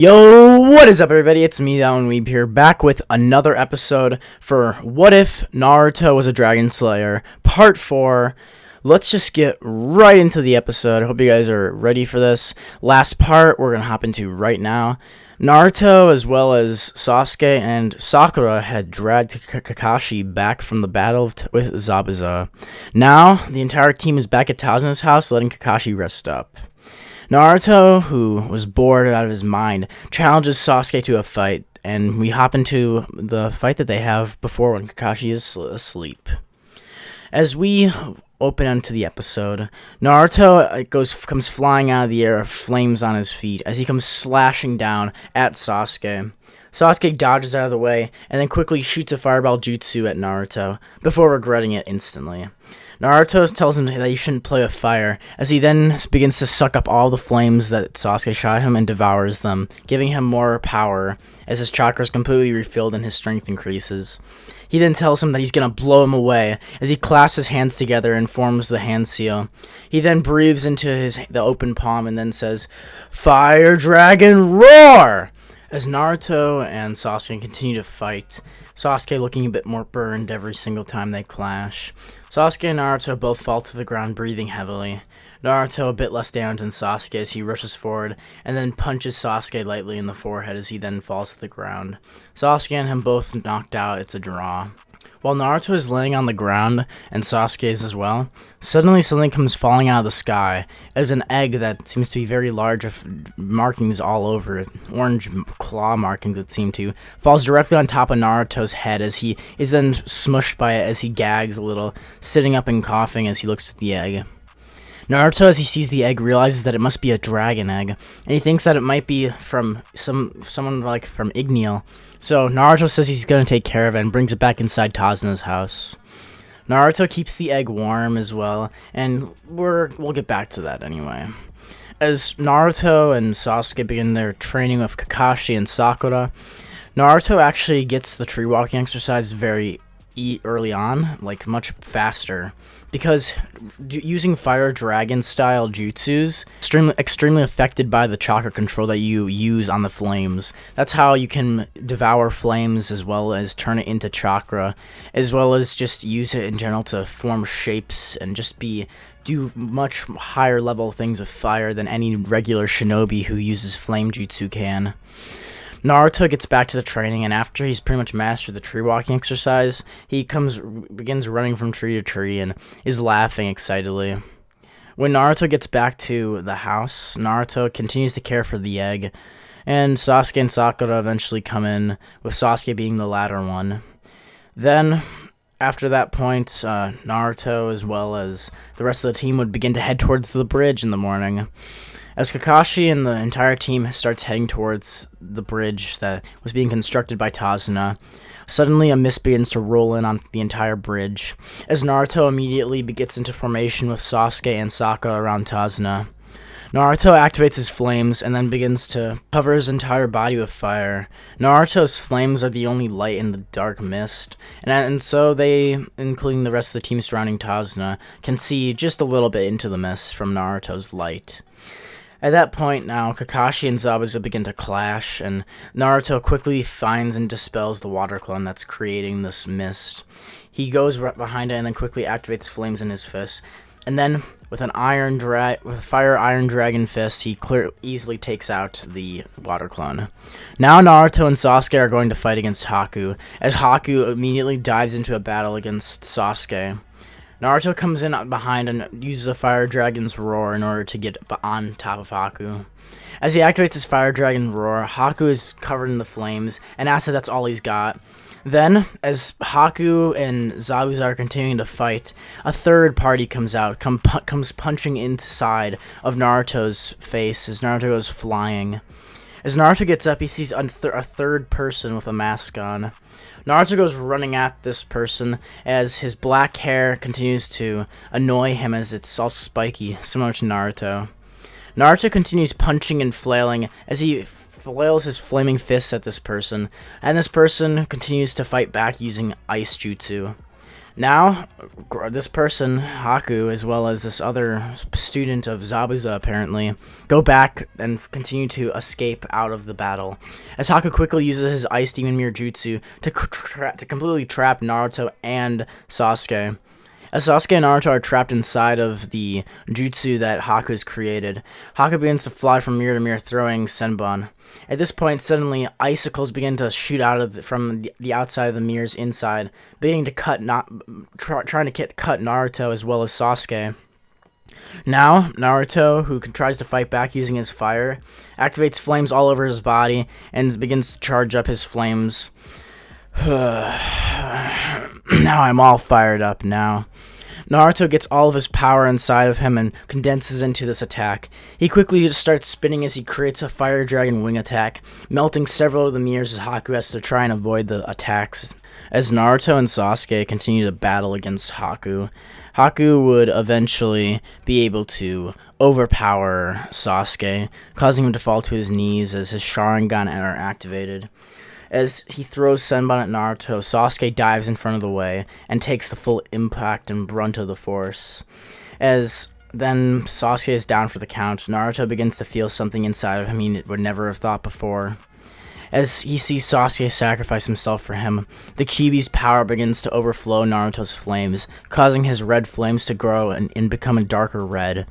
Yo, what is up everybody? It's me, Weeb here, back with another episode for What If Naruto Was a Dragon Slayer, Part 4. Let's just get right into the episode. I hope you guys are ready for this. Last part we're going to hop into right now. Naruto, as well as Sasuke and Sakura, had dragged Kakashi back from the battle with Zabuza. Now, the entire team is back at Tasuna's house, letting Kakashi rest up. Naruto, who was bored out of his mind, challenges Sasuke to a fight, and we hop into the fight that they have before when Kakashi is asleep. As we open into the episode, Naruto comes flying out of the air, flames on his feet, as he comes slashing down at Sasuke. Sasuke dodges out of the way, and then quickly shoots a fireball jutsu at Naruto, before regretting it instantly. Naruto tells him that he shouldn't play with fire, as he then begins to suck up all the flames that Sasuke shot him and devours them, giving him more power, as his chakra is completely refilled and his strength increases. He then tells him that he's gonna blow him away, as he clasps his hands together and forms the hand seal. He then breathes into the open palm and then says, "Fire Dragon, roar!" As Naruto and Sasuke continue to fight, Sasuke looking a bit more burned every single time they clash. Sasuke and Naruto both fall to the ground, breathing heavily. Naruto a bit less damaged than Sasuke as he rushes forward and then punches Sasuke lightly in the forehead as he then falls to the ground. Sasuke and him both knocked out. It's a draw. While Naruto is laying on the ground, and Sasuke is as well, suddenly something comes falling out of the sky, as an egg that seems to be very large with markings all over it, orange claw markings it seemed to, falls directly on top of Naruto's head as he is then smushed by it as he gags a little, sitting up and coughing as he looks at the egg. Naruto, as he sees the egg, realizes that it must be a dragon egg, and he thinks that it might be from someone like from Igneal. So Naruto says he's going to take care of it and brings it back inside Tasuna's house. Naruto keeps the egg warm as well, and we'll get back to that anyway. As Naruto and Sasuke begin their training with Kakashi and Sakura, Naruto actually gets the tree walking exercise very early on, like much faster, because using fire dragon style jutsus extremely affected by the chakra control that you use on the flames. That's how you can devour flames as well as turn it into chakra, as well as just use it in general to form shapes and just do much higher level things with fire than any regular shinobi who uses flame jutsu can. Naruto gets back to the training, and after he's pretty much mastered the tree walking exercise, he begins running from tree to tree and is laughing excitedly. When Naruto gets back to the house, Naruto continues to care for the egg, and Sasuke and Sakura eventually come in, with Sasuke being the latter one. Then, after that point, Naruto as well as the rest of the team would begin to head towards the bridge in the morning. As Kakashi and the entire team starts heading towards the bridge that was being constructed by Tasuna, suddenly a mist begins to roll in on the entire bridge, as Naruto immediately gets into formation with Sasuke and Sakura around Tasuna. Naruto activates his flames and then begins to cover his entire body with fire. Naruto's flames are the only light in the dark mist, and so they, including the rest of the team surrounding Tasuna, can see just a little bit into the mist from Naruto's light. At that point now, Kakashi and Zabuza begin to clash, and Naruto quickly finds and dispels the water clone that's creating this mist. He goes right behind it and then quickly activates flames in his fist, and then with a fire iron dragon fist, he easily takes out the water clone. Now Naruto and Sasuke are going to fight against Haku, as Haku immediately dives into a battle against Sasuke. Naruto comes in behind and uses a Fire Dragon's Roar in order to get on top of Haku. As he activates his Fire Dragon Roar, Haku is covered in the flames, and asks if that's all he's got. Then, as Haku and Zabuza are continuing to fight, a third party comes out, comes punching inside of Naruto's face as Naruto goes flying. As Naruto gets up, he sees a third person with a mask on. Naruto goes running at this person as his black hair continues to annoy him as it's all spiky, similar to Naruto. Naruto continues punching and flailing as he flails his flaming fists at this person, and this person continues to fight back using ice jutsu. Now, this person, Haku, as well as this other student of Zabuza, apparently, go back and continue to escape out of the battle. As Haku quickly uses his Ice Demon Mirror Jutsu to completely trap Naruto and Sasuke. As Sasuke and Naruto are trapped inside of the jutsu that Haku's created, Haku begins to fly from mirror to mirror, throwing Senbon. At this point, suddenly, icicles begin to shoot out of from the outside of the mirrors inside, beginning to cut trying to cut Naruto as well as Sasuke. Now, Naruto, who tries to fight back using his fire, activates flames all over his body and begins to charge up his flames. Now I'm all fired up now. Naruto gets all of his power inside of him and condenses into this attack. He quickly starts spinning as he creates a fire dragon wing attack, melting several of the mirrors as Haku has to try and avoid the attacks. As Naruto and Sasuke continue to battle against Haku, Haku would eventually be able to overpower Sasuke, causing him to fall to his knees as his Sharingan are activated. As he throws Senbon at Naruto, Sasuke dives in front of the way and takes the full impact and brunt of the force. As then Sasuke is down for the count, Naruto begins to feel something inside of him he would never have thought before. As he sees Sasuke sacrifice himself for him, the Kyuubi's power begins to overflow Naruto's flames, causing his red flames to grow and become a darker red.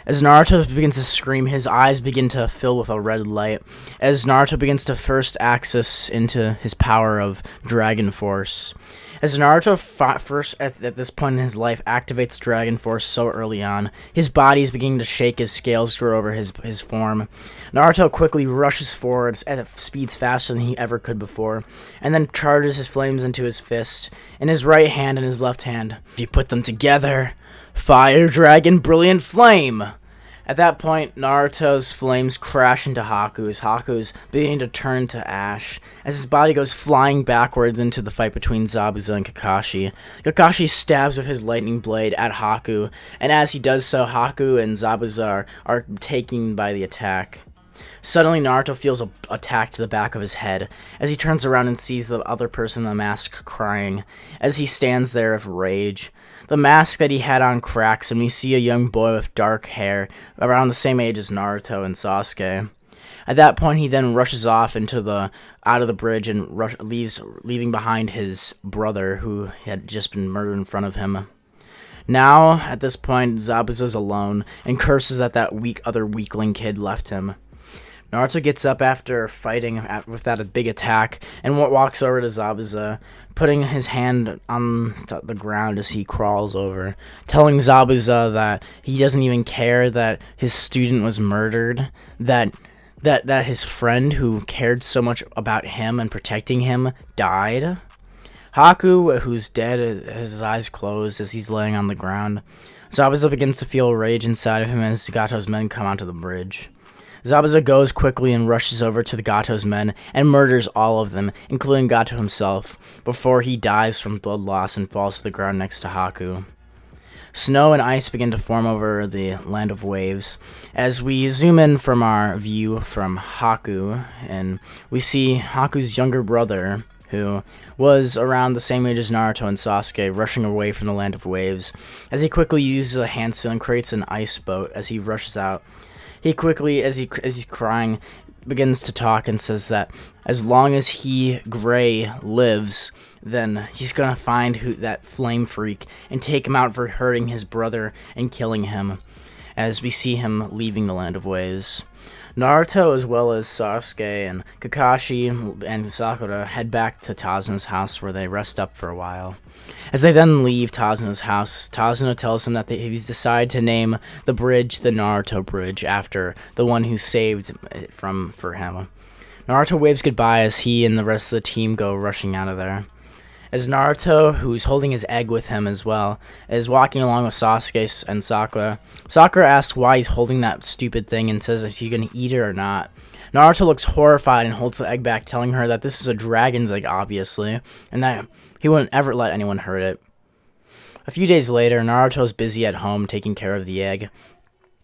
As Naruto begins to scream, his eyes begin to fill with a red light, as Naruto begins to first access into his power of Dragon Force. As Naruto first at this point in his life activates Dragon Force so early on, his body is beginning to shake as scales grow over his form. Naruto quickly rushes forward at speeds faster than he ever could before, and then charges his flames into his fist, in his right hand and his left hand. If you put them together, Fire Dragon Brilliant Flame! At that point, Naruto's flames crash into Haku's beginning to turn to ash, as his body goes flying backwards into the fight between Zabuza and Kakashi. Kakashi stabs with his lightning blade at Haku, and as he does so, Haku and Zabuza are taken by the attack. Suddenly, Naruto feels an attack to the back of his head, as he turns around and sees the other person in the mask crying, as he stands there with rage. The mask that he had on cracks, and we see a young boy with dark hair, around the same age as Naruto and Sasuke. At that point, he then rushes off out of the bridge and leaving behind his brother, who had just been murdered in front of him. Now, at this point, Zabuza's alone, and curses that other weakling kid left him. Naruto gets up after fighting with that big attack and walks over to Zabuza, putting his hand on the ground as he crawls over, telling Zabuza that he doesn't even care that his student was murdered, that his friend who cared so much about him and protecting him died. Haku, who's dead, has his eyes closed as he's laying on the ground. Zabuza begins to feel rage inside of him as Gato's men come onto the bridge. Zabuza goes quickly and rushes over to the Gato's men and murders all of them, including Gato himself, before he dies from blood loss and falls to the ground next to Haku. Snow and ice begin to form over the Land of Waves. As we zoom in from our view from Haku, and we see Haku's younger brother, who was around the same age as Naruto and Sasuke, rushing away from the Land of Waves, as he quickly uses a hand seal and creates an ice boat as he rushes out. He quickly, as he's crying, begins to talk and says that as long as Gray lives, then he's gonna find that flame freak and take him out for hurting his brother and killing him, as we see him leaving the Land of Waves. Naruto, as well as Sasuke and Kakashi and Sakura, head back to Tazuna's house where they rest up for a while. As they then leave Tazuna's house, Tazuna tells him that he's decided to name the bridge the Naruto Bridge after the one who saved it for him. Naruto waves goodbye as he and the rest of the team go rushing out of there. As Naruto, who's holding his egg with him as well, is walking along with Sasuke and Sakura. Sakura asks why he's holding that stupid thing and says, is he going to eat it or not? Naruto looks horrified and holds the egg back, telling her that this is a dragon's egg, obviously, and that he wouldn't ever let anyone hurt it. A few days later, Naruto's busy at home taking care of the egg,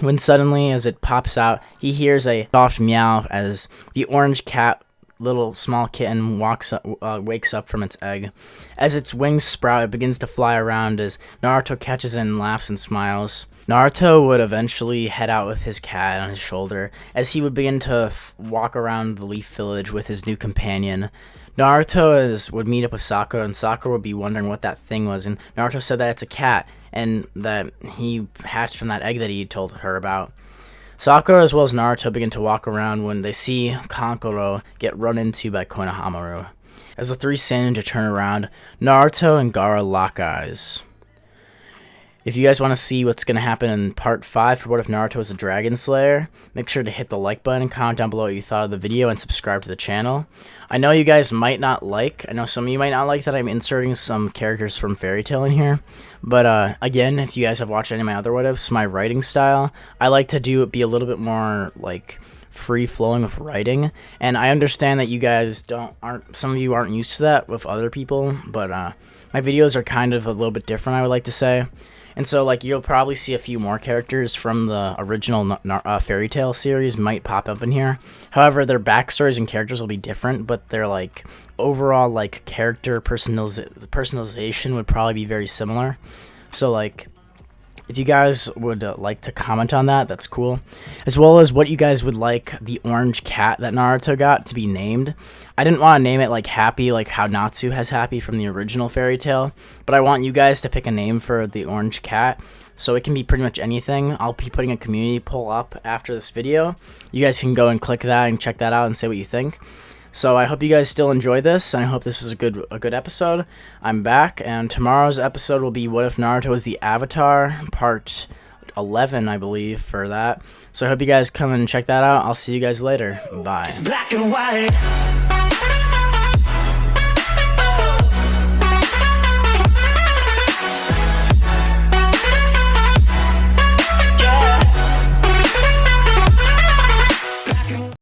when suddenly, as it pops out, he hears a soft meow as the orange cat little small kitten wakes up from its egg. As its wings sprout, it begins to fly around as Naruto catches it and laughs and smiles. Naruto would eventually head out with his cat on his shoulder as he would begin to walk around the Leaf Village with his new companion. Naruto would meet up with Sakura, and Sakura would be wondering what that thing was, and Naruto said that it's a cat, and that he hatched from that egg that he told her about. Sakura as well as Naruto begin to walk around when they see Kankuro get run into by Konohamaru. As the three Seininja turn around, Naruto and Gaara lock eyes. If you guys want to see what's going to happen in part 5 for What If Naruto Was a Dragon Slayer, make sure to hit the like button and comment down below what you thought of the video and subscribe to the channel. I know you guys might not like, I know some of you might not like that I'm inserting some characters from Fairy Tail in here, but again, if you guys have watched any of my other What Ifs, my writing style, I like to be a little bit more like free-flowing with writing, and I understand that you guys some of you aren't used to that with other people, but my videos are kind of a little bit different, I would like to say. And so, like, you'll probably see a few more characters from the original Fairy Tail series might pop up in here. However, their backstories and characters will be different, but their, like, overall, like, character personalization would probably be very similar. So, like, if you guys would like to comment on that, that's cool. As well as what you guys would like the orange cat that Naruto got to be named. I didn't want to name it like Happy, like how Natsu has Happy from the original Fairy Tail, but I want you guys to pick a name for the orange cat. So it can be pretty much anything. I'll be putting a community poll up after this video. You guys can go and click that and check that out and say what you think. So I hope you guys still enjoy this, and I hope this was a good episode. I'm back, and tomorrow's episode will be What If Naruto Was the Avatar, part 11, I believe, for that. So I hope you guys come and check that out. I'll see you guys later. Bye. It's black and white.